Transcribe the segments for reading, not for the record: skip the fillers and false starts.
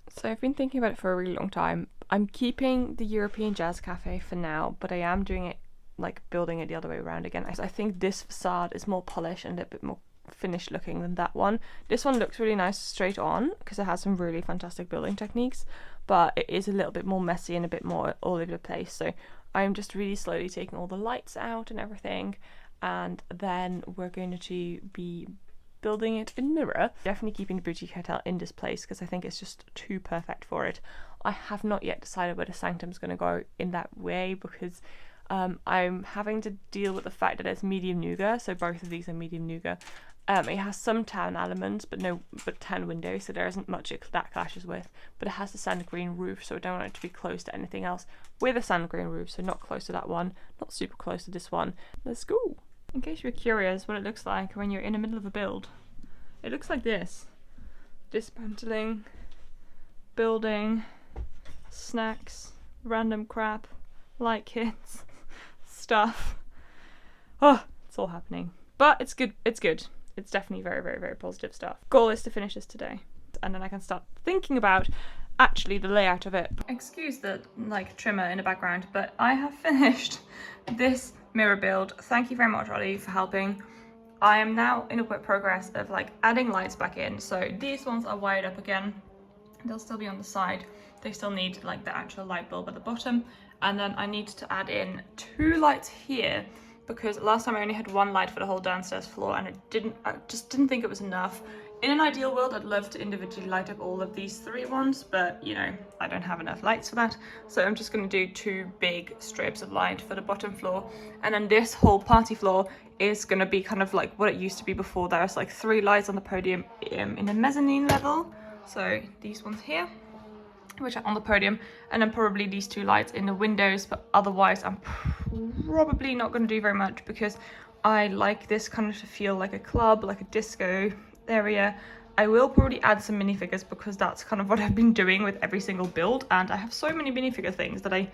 So I've been thinking about it for a really long time. I'm keeping the European Jazz Cafe for now, but I am doing it, like building it the other way around again. I think this facade is more polished and a bit more finished looking than that one. This one looks really nice straight on because it has some really fantastic building techniques, but it is a little bit more messy and a bit more all over the place. So I'm just really slowly taking all the lights out and everything, and then we're going to be building it in mirror. Definitely keeping the boutique hotel in this place because I think it's just too perfect for it. I have not yet decided whether Sanctum's going to go in that way because I'm having to deal with the fact that it's medium nougat, so both of these are medium nougat. It has some tan elements, but tan windows, so there isn't much that clashes with. But it has the sand green roof, so I don't want it to be close to anything else with a sand green roof, so not close to that one, not super close to this one. Let's go. In case you're curious what it looks like when you're in the middle of a build, it looks like this. Dismantling, building, snacks, random crap, light kits, stuff. Oh, it's all happening. But it's good. It's good. It's definitely very, very, very positive stuff. Goal is to finish this today, and then I can start thinking about actually the layout of it. Excuse the trimmer in the background, but I have finished this mirror build. Thank you very much, Ollie, for helping. I am now in a progress of adding lights back in. So these ones are wired up again. They'll still be on the side. They still need the actual light bulb at the bottom. And then I need to add in 2 lights here because last time I only had 1 light for the whole downstairs floor and I just didn't think it was enough. In an ideal world, I'd love to individually light up all of these 3 ones, but you know, I don't have enough lights for that. So I'm just going to do 2 big strips of light for the bottom floor. And then this whole party floor is going to be kind of like what it used to be before. There's 3 lights on the podium in the mezzanine level. So these ones here, which are on the podium, and then probably these 2 lights in the windows, but otherwise I'm probably not going to do very much because I like this kind of to feel like a club, like a disco area. I will probably add some minifigures because that's kind of what I've been doing with every single build, and I have so many minifigure things that I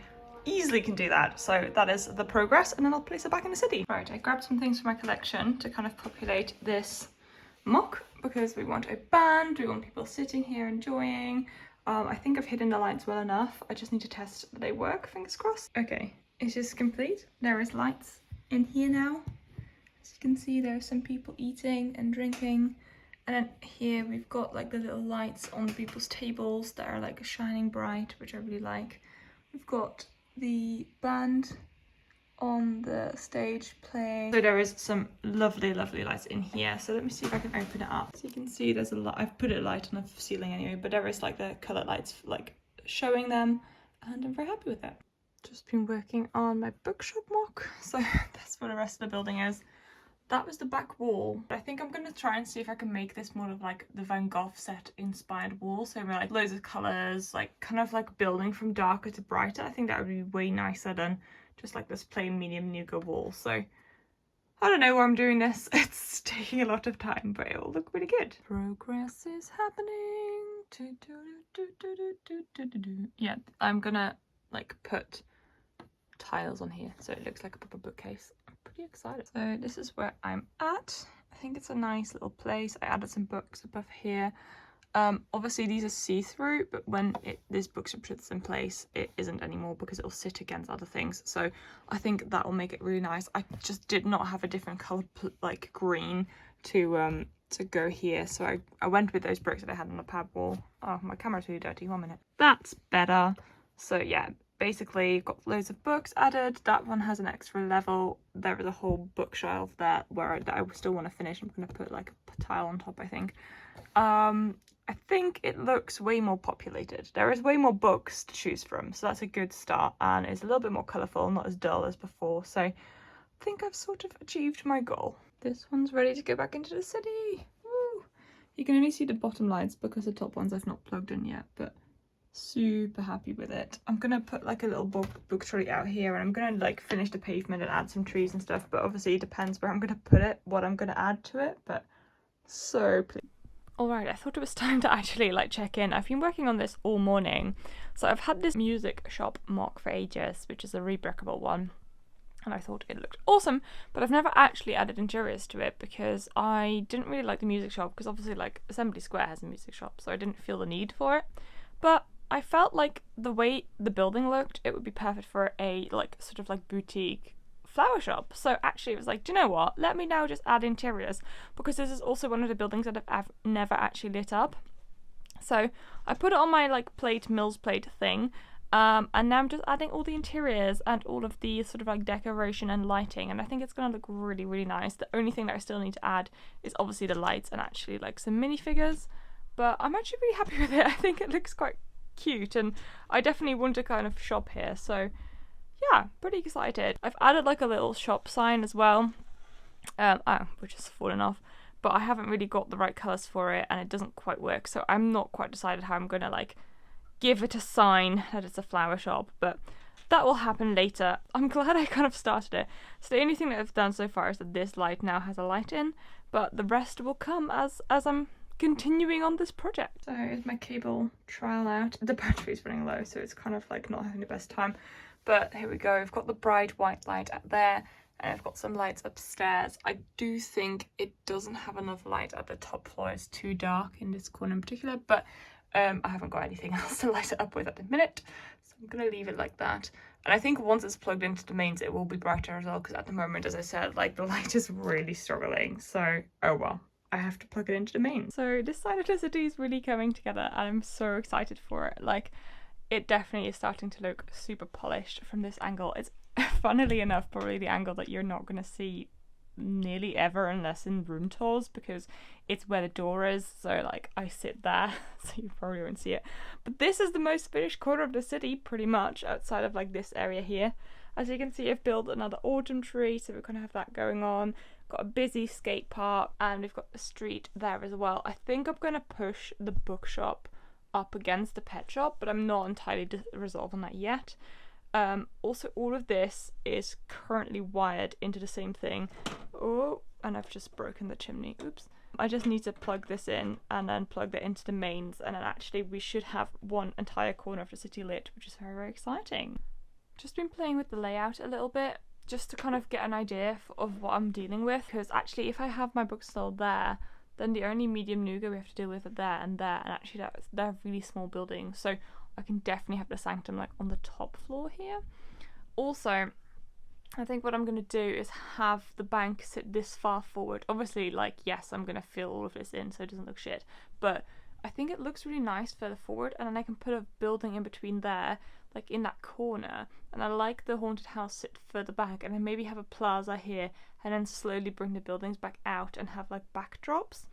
easily can do that. So that is the progress, and then I'll place it back in the city. Right, I grabbed some things from my collection to kind of populate this mock because we want a band, we want people sitting here enjoying. I think I've hidden the lights well enough. I just need to test that they work, fingers crossed. Okay, it's just complete. There is lights in here now. As you can see, there are some people eating and drinking. And then here we've got the little lights on people's tables that are shining bright, which I really like. We've got the band on the stage playing. So there is some lovely, lovely lights in here. So let me see if I can open it up. So you can see there's a lot. I've put a light on the ceiling anyway, but there is the colour lights showing them, and I'm very happy with it. Just been working on my bookshop mock. So that's what the rest of the building is. That was the back wall. I think I'm going to try and see if I can make this more of the Van Gogh set inspired wall. So loads of colours, kind of building from darker to brighter. I think that would be way nicer than just this plain medium nougat wall. So I don't know where I'm doing this. It's taking a lot of time, but it will look really good. Progress is happening. Yeah, I'm gonna put tiles on here so it looks like a proper bookcase. I'm pretty excited. So this is where I'm at. I think it's a nice little place. I added some books above here. Obviously these are see-through, but when this bookshop sits in place, it isn't anymore because it'll sit against other things. So I think that will make it really nice. I just did not have a different color green to go here, so I went with those bricks that I had on the pad wall. Oh, my camera's really dirty. 1 minute. That's better. So yeah, basically got loads of books added. That one has an extra level. There is a whole bookshelf there that I still want to finish. I'm going to put a tile on top, I think. I think it looks way more populated. There is way more books to choose from, so that's a good start, and it's a little bit more colourful, not as dull as before, so I think I've sort of achieved my goal. This one's ready to go back into the city. Woo! You can only see the bottom lights because the top ones I've not plugged in yet, but super happy with it. I'm gonna put a little book trolley out here, and I'm gonna finish the pavement and add some trees and stuff, but obviously it depends where I'm gonna put it, what I'm gonna add to it, but so pleased. Alright, I thought it was time to actually check in. I've been working on this all morning. So I've had this music shop mock for ages, which is a rebreakable one. And I thought it looked awesome, but I've never actually added interiors to it because I didn't really like the music shop because obviously Assembly Square has a music shop, so I didn't feel the need for it. but I felt like the way the building looked, it would be perfect for a like sort of like boutique flower shop. So actually it was like, do you know what, let me now just add interiors, because this is also one of the buildings that I've never actually lit up. So I put it on my like Mills plate thing, and now I'm just adding all the interiors and all of the sort of like decoration and lighting, and I think it's gonna look really, really nice. The only thing that I still need to add is obviously the lights and actually like some minifigures, but I'm actually really happy with it. I think it looks quite cute, and I definitely want to kind of shop here, so yeah, pretty excited. I've added like a little shop sign as well, which has fallen off, but I haven't really got the right colours for it and it doesn't quite work, so I'm not quite decided how I'm gonna like give it a sign that it's a flower shop, but that will happen later. I'm glad I kind of started it. So the only thing that I've done so far is that this light now has a light in, but the rest will come as I'm continuing on this project. So here's my cable trial out. The battery's running low, so it's kind of like not having the best time, but here we go. I've got the bright white light up there, and I've got some lights upstairs. I do think it doesn't have enough light at the top floor. It's too dark in this corner in particular, but I haven't got anything else to light it up with at the minute, so I'm gonna leave it like that. And I think once it's plugged into the mains, it will be brighter as well, because at the moment, as I said, like the light is really struggling, so oh well, I have to plug it into the mains. So this side of the city is really coming together and I'm so excited for it. Like, it definitely is starting to look super polished from this angle. It's funnily enough probably the angle that you're not going to see nearly ever unless in room tours, because it's where the door is, so like I sit there so you probably won't see it. But this is the most finished corner of the city pretty much, outside of like this area here. As you can see, I've built another autumn tree, so we're going to have that going on. Got a busy skate park, and we've got the street there as well. I think I'm going to push the bookshop up against the pet shop, but I'm not entirely resolved on that yet. Also, all of this is currently wired into the same thing. Oh, and I've just broken the chimney. Oops. I just need to plug this in and then plug that into the mains, and then actually we should have one entire corner of the city lit, which is very, very exciting. Just been playing with the layout a little bit, just to kind of get an idea of what I'm dealing with, because actually if I have my bookstall there, then the only medium nougat we have to deal with are there, and actually they're really small buildings, so I can definitely have the Sanctum like on the top floor here. Also, I think what I'm going to do is have the bank sit this far forward. Obviously, like, yes, I'm going to fill all of this in so it doesn't look shit, but I think it looks really nice further forward, and then I can put a building in between there, like in that corner, and I like the haunted house sit further back, and then maybe have a plaza here, and then slowly bring the buildings back out and have like backdrops.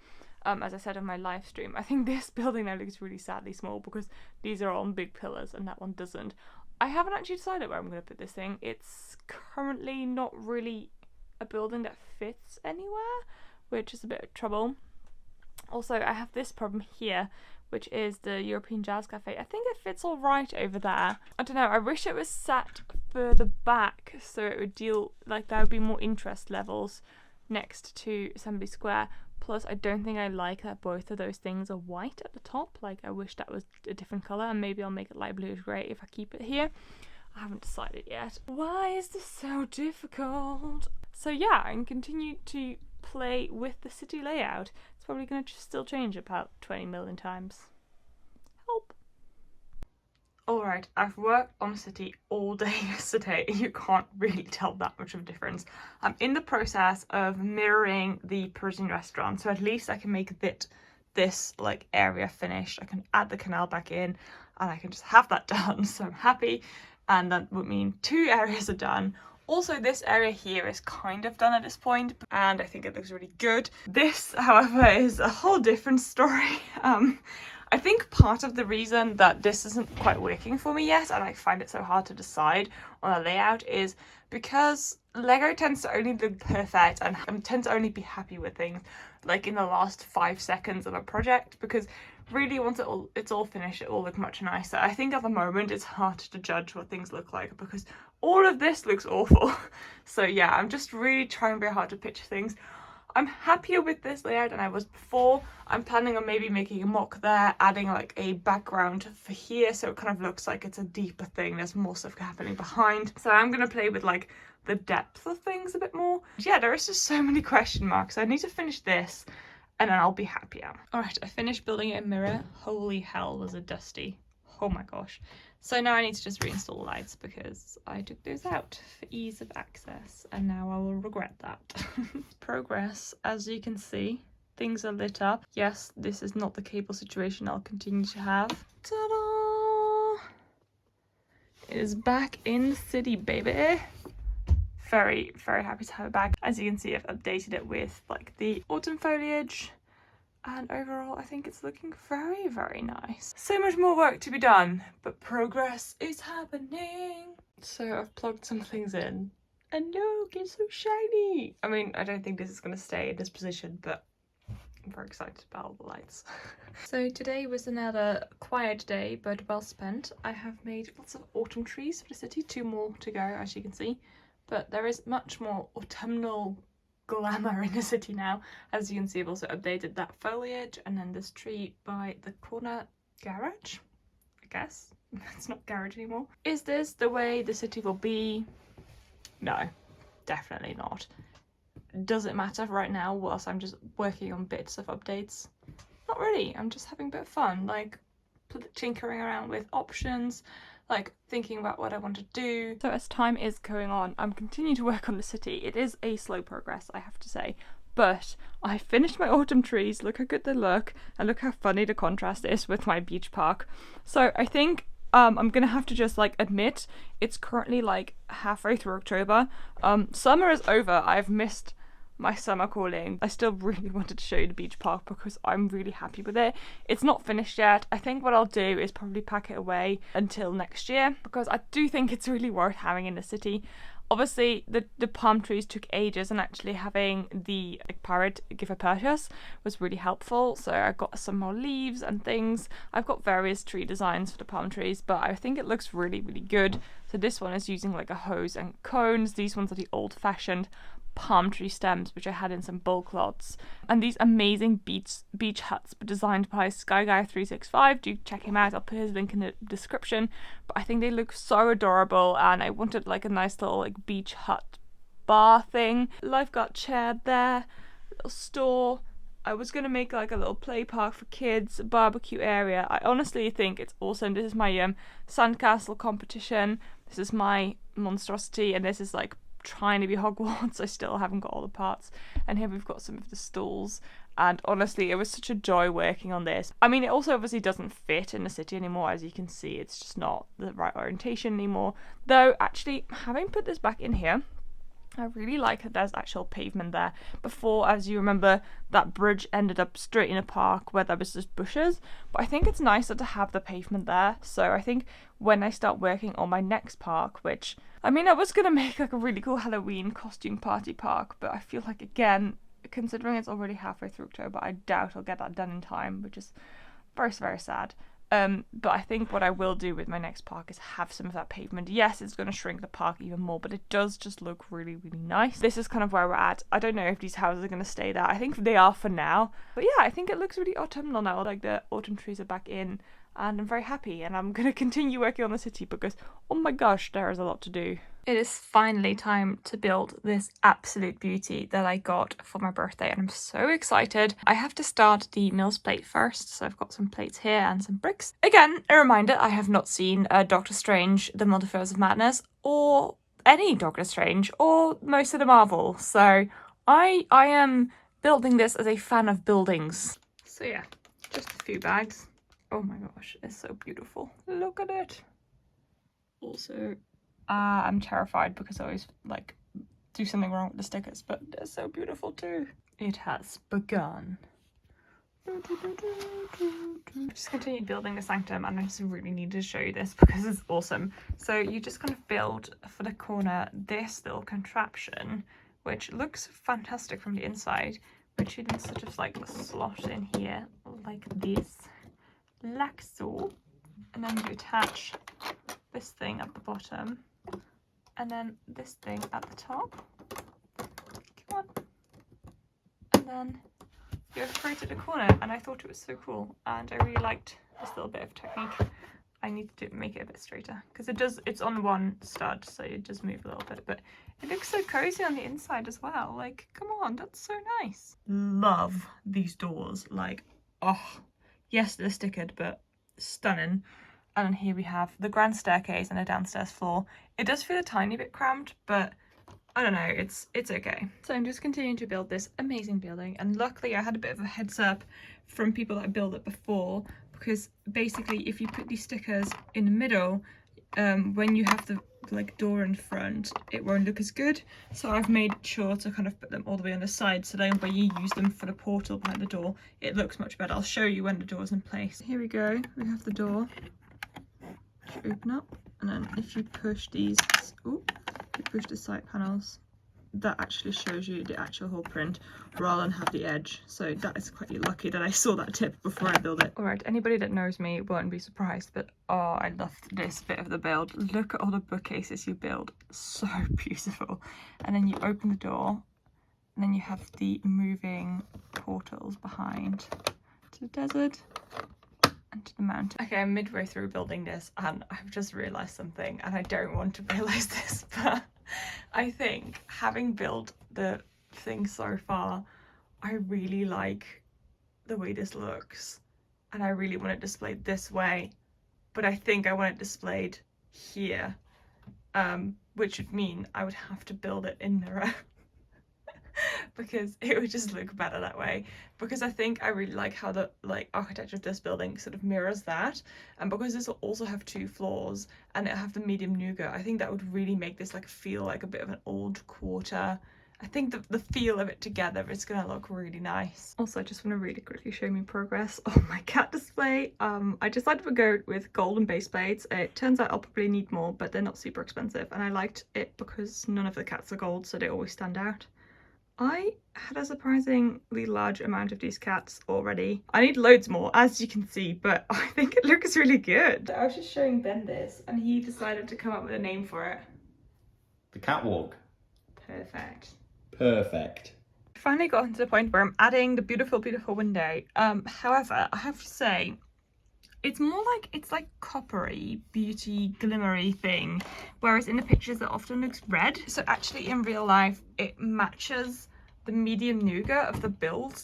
As I said on my live stream, I think this building now looks really sadly small because these are on big pillars and that one doesn't. I haven't actually decided where I'm going to put this thing. It's currently not really a building that fits anywhere, which is a bit of trouble. Also, I have this problem here, which is the European Jazz Cafe. I think it fits all right over there. I don't know, I wish it was sat further back so it would deal, like there would be more interest levels next to Assembly Square. Plus, I don't think I like that both of those things are white at the top. Like, I wish that was a different colour, and maybe I'll make it light bluish grey if I keep it here. I haven't decided yet. Why is this so difficult? So yeah, I can continue to play with the city layout. It's probably going to still change about 20 million times. Help! Alright, I've worked on the city all day yesterday. You can't really tell that much of a difference. I'm in the process of mirroring the Parisian restaurant, so at least I can make this like area finished. I can add the canal back in and I can just have that done, so I'm happy. And that would mean 2 areas are done. Also, this area here is kind of done at this point, and I think it looks really good. This, however, is a whole different story. I think part of the reason that this isn't quite working for me yet, and I find it so hard to decide on a layout, is because Lego tends to only look perfect and tends to only be happy with things like in the last 5 seconds of a project, because really once it's all finished, it will look much nicer. I think at the moment it's hard to judge what things look like because all of this looks awful. So yeah, I'm just really trying very hard to picture things. I'm happier with this layout than I was before. I'm planning on maybe making a mock there, adding like a background for here so it kind of looks like it's a deeper thing. There's more stuff happening behind. So I'm going to play with like the depth of things a bit more. Yeah, there is just so many question marks. I need to finish this and then I'll be happier. Alright, I finished building a mirror. Holy hell, was it dusty. Oh my gosh. So now I need to just reinstall lights because I took those out for ease of access and now I will regret that. Progress, as you can see, things are lit up. Yes, this is not the cable situation I'll continue to have. Ta-da! It is back in the city, baby. Very, very happy to have it back. As you can see, I've updated it with like the autumn foliage. And overall, I think it's looking very, very nice. So much more work to be done, but progress is happening. So I've plugged some things in. And look, it's so shiny. I mean, I don't think this is going to stay in this position, but I'm very excited about all the lights. So today was another quiet day, but well spent. I have made lots of autumn trees for the city. 2 more to go, as you can see. But there is much more autumnal glamour in the city now. As you can see, I've also updated that foliage, and then this tree by the corner garage, I guess. It's not garage anymore. Is this the way the city will be? No, definitely not. Does it matter right now whilst I'm just working on bits of updates? Not really. I'm just having a bit of fun, like tinkering around with options, like thinking about what I want to do. So as time is going on, I'm continuing to work on the city. It is a slow progress, I have to say, but I finished my autumn trees. Look how good they look, and look how funny the contrast is with my beach park. So I think I'm gonna have to just like admit it's currently like halfway through October. Summer is over. I've missed my summer calling. I still really wanted to show you the beach park because I'm really happy with it. It's not finished yet. I think what I'll do is probably pack it away until next year because I do think it's really worth having in the city. Obviously the palm trees took ages, and actually having the pirate give a purchase was really helpful. So I got some more leaves and things. I've got various tree designs for the palm trees, but I think it looks really, really good. So this one is using like a hose and cones. These ones are the old-fashioned palm tree stems, which I had in some bulk lots. And these amazing beach huts were designed by SkyGuy365. Do check him out. I'll put his link in the description. But I think they look so adorable, and I wanted like a nice little like beach hut bar thing. Lifeguard chair there, little store. I was gonna make like a little play park for kids, a barbecue area. I honestly think it's awesome. This is my sandcastle competition. This is my monstrosity, and this is like trying to be Hogwarts. I still haven't got all the parts. And here we've got some of the stalls, and honestly it was such a joy working on this. I mean, it also obviously doesn't fit in the city anymore, as you can see. It's just not the right orientation anymore, though actually having put this back in here, I really like that there's actual pavement there. Before, as you remember, that bridge ended up straight in a park where there was just bushes, but I think it's nicer to have the pavement there. So I think when I start working on my next park, which, I mean, I was going to make like a really cool Halloween costume party park, but I feel like, again, considering it's already halfway through October, I doubt I'll get that done in time, which is very, very sad. But I think what I will do with my next park is have some of that pavement. Yes, it's going to shrink the park even more, but it does just look really, really nice. This is kind of where we're at. I don't know if these houses are going to stay there. I think they are for now. But yeah, I think it looks really autumnal now. Like the autumn trees are back in, and I'm very happy. And I'm going to continue working on the city because, oh my gosh, there is a lot to do. It is finally time to build this absolute beauty that I got for my birthday, and I'm so excited. I have to start the Mills plate first, so I've got some plates here and some bricks. Again, a reminder, I have not seen Doctor Strange, The Multiverse of Madness, or any Doctor Strange, or most of the Marvel, so I am building this as a fan of buildings. So yeah, just a few bags. Oh my gosh, it's so beautiful. Look at it. Also, I'm terrified because I always like do something wrong with the stickers, but they're so beautiful too. It has begun. Just continue building the Sanctum, and I just really need to show you this because it's awesome. So you just kind of build for the corner this little contraption, which looks fantastic from the inside, which you then sort of like slot in here like this, like so, and then you attach this thing at the bottom, and then this thing at the top. Come on. And then you have created a corner, and I thought it was so cool, and I really liked this little bit of technique. I need to make it a bit straighter because it's on one stud, so it does move a little bit, but it looks so cozy on the inside as well. Like, come on, that's so nice. Love these doors. Like, oh yes, they're stickered, but stunning. And then here we have the grand staircase and a downstairs floor. It does feel a tiny bit cramped, but I don't know, it's okay. So I'm just continuing to build this amazing building, and luckily I had a bit of a heads up from people that built it before, because basically if you put these stickers in the middle, when you have the like door in front, it won't look as good. So I've made sure to kind of put them all the way on the side, so then when you use them for the portal behind the door, it looks much better. I'll show you when the door's in place. Here we go, we have the door. You open up, and then if you push these, you push the side panels, that actually shows you the actual whole print rather than have the edge. So that is quite lucky that I saw that tip before I built it. Alright, anybody that knows me won't be surprised, but oh, I loved this bit of the build. Look at all the bookcases you build. So beautiful. And then you open the door, and then you have the moving portals behind to the desert and to the mountain. Okay, I'm midway through building this, and I've just realised something, and I don't want to realise this, but I think having built the thing so far, I really like the way this looks, and I really want it displayed this way, but I think I want it displayed here, which would mean I would have to build it in mirror because it would just look better that way, because I think I really like how the architecture of this building sort of mirrors that, and because this will also have 2 floors and it'll have the medium nougat, I think that would really make this like feel like a bit of an old quarter. I think the feel of it together is gonna look really nice. Also, I just want to really quickly show me progress on my cat display. I decided to go with golden base plates. It turns out I'll probably need more, but they're not super expensive, and I liked it because none of the cats are gold, so they always stand out. I had a surprisingly large amount of these cats already. I need loads more, as you can see, but I think it looks really good. I was just showing Ben this, and he decided to come up with a name for it. The catwalk. Perfect. Perfect. Finally gotten to the point where I'm adding the beautiful, beautiful window. However, I have to say, it's more like, it's like coppery, beauty, glimmery thing, whereas in the pictures it often looks red. So actually in real life, it matches the medium nougat of the build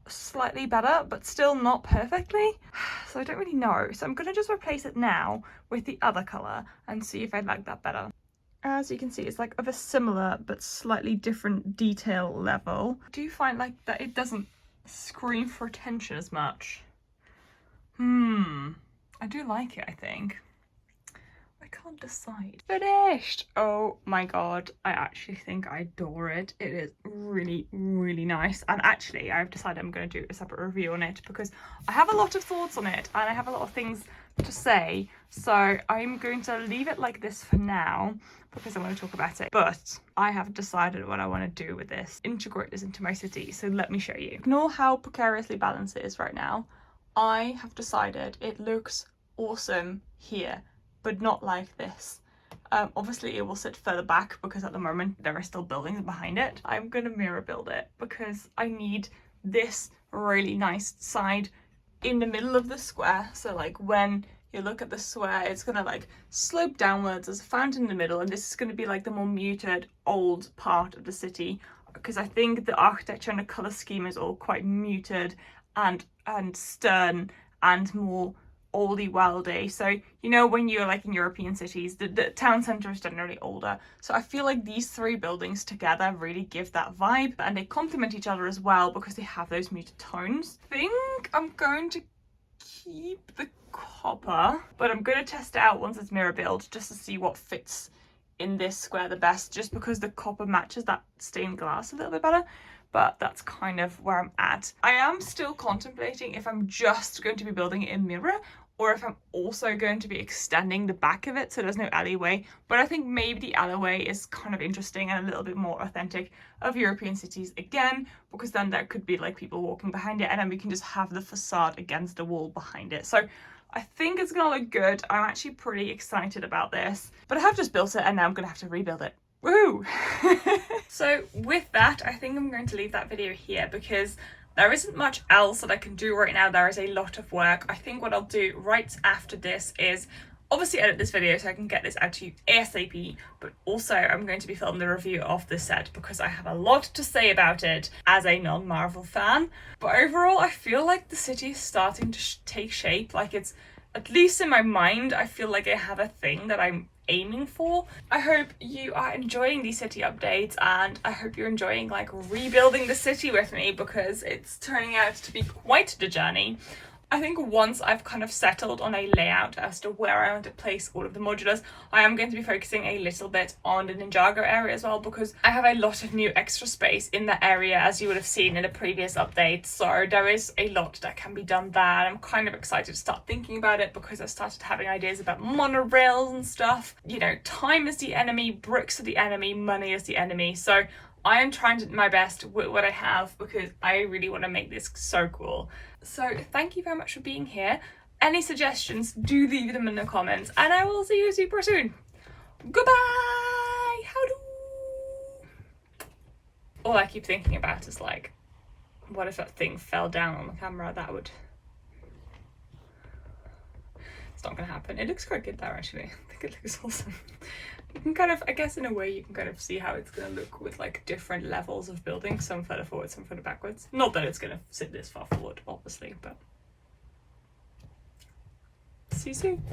slightly better, but still not perfectly. So I don't really know. So I'm gonna just replace it now with the other color and see if I like that better. As you can see, it's like of a similar but slightly different detail level. I do find like that it doesn't scream for attention as much. I do like it, I think. I can't decide. Finished! Oh my god, I actually think I adore it. It is really, really nice. And actually, I've decided I'm going to do a separate review on it because I have a lot of thoughts on it and I have a lot of things to say. So I'm going to leave it like this for now because I want to talk about it. But I have decided what I want to do with this. Integrate this into my city. So let me show you. Ignore how precariously balanced it is right now. I have decided it looks awesome here, but not like this. Obviously it will sit further back because at the moment there are still buildings behind it. I'm gonna mirror build it because I need this really nice side in the middle of the square. So like when you look at the square, it's gonna like slope downwards, there's a fountain in the middle, and this is gonna be like the more muted old part of the city, because I think the architecture and the color scheme is all quite muted and stern and more oldie wildy. So you know, when you're like in European cities, the town centre is generally older. So I feel like these 3 buildings together really give that vibe, and they complement each other as well because they have those muted tones. I think I'm going to keep the copper, but I'm going to test it out once it's mirror build just to see what fits in this square the best, just because the copper matches that stained glass a little bit better. But that's kind of where I'm at. I am still contemplating if I'm just going to be building it in mirror or if I'm also going to be extending the back of it so there's no alleyway. But I think maybe the alleyway is kind of interesting and a little bit more authentic of European cities again, because then there could be like people walking behind it and then we can just have the facade against the wall behind it. So I think it's gonna look good. I'm actually pretty excited about this, but I have just built it and now I'm gonna have to rebuild it. Woo! So with that, I think I'm going to leave that video here because there isn't much else that I can do right now. There is a lot of work. I think what I'll do right after this is obviously edit this video so I can get this out to you ASAP, but also I'm going to be filming the review of the set because I have a lot to say about it as a non-Marvel fan. But overall, I feel like the city is starting to take shape. Like it's at least in my mind, I feel like I have a thing that I'm aiming for. I hope you are enjoying these city updates, and I hope you're enjoying like rebuilding the city with me, because it's turning out to be quite the journey. I think once I've kind of settled on a layout as to where I want to place all of the modulars, I am going to be focusing a little bit on the Ninjago area as well, because I have a lot of new extra space in that area, as you would have seen in the previous update. So there is a lot that can be done there, and I'm kind of excited to start thinking about it, because I started having ideas about monorails and stuff. You know, time is the enemy, bricks are the enemy, money is the enemy. So I am trying to do my best with what I have, because I really want to make this so cool. So thank you very much for being here. Any suggestions, do leave them in the comments, and I will see you super soon. Goodbye! Howdo! All I keep thinking about is like, what if that thing fell down on the camera? That would... It's not gonna happen. It looks quite good there, actually. I think it looks awesome. You can kind of, I guess in a way, you can kind of see how it's going to look with like different levels of building, some further forward, some further backwards. Not that it's going to sit this far forward, obviously, but see you soon.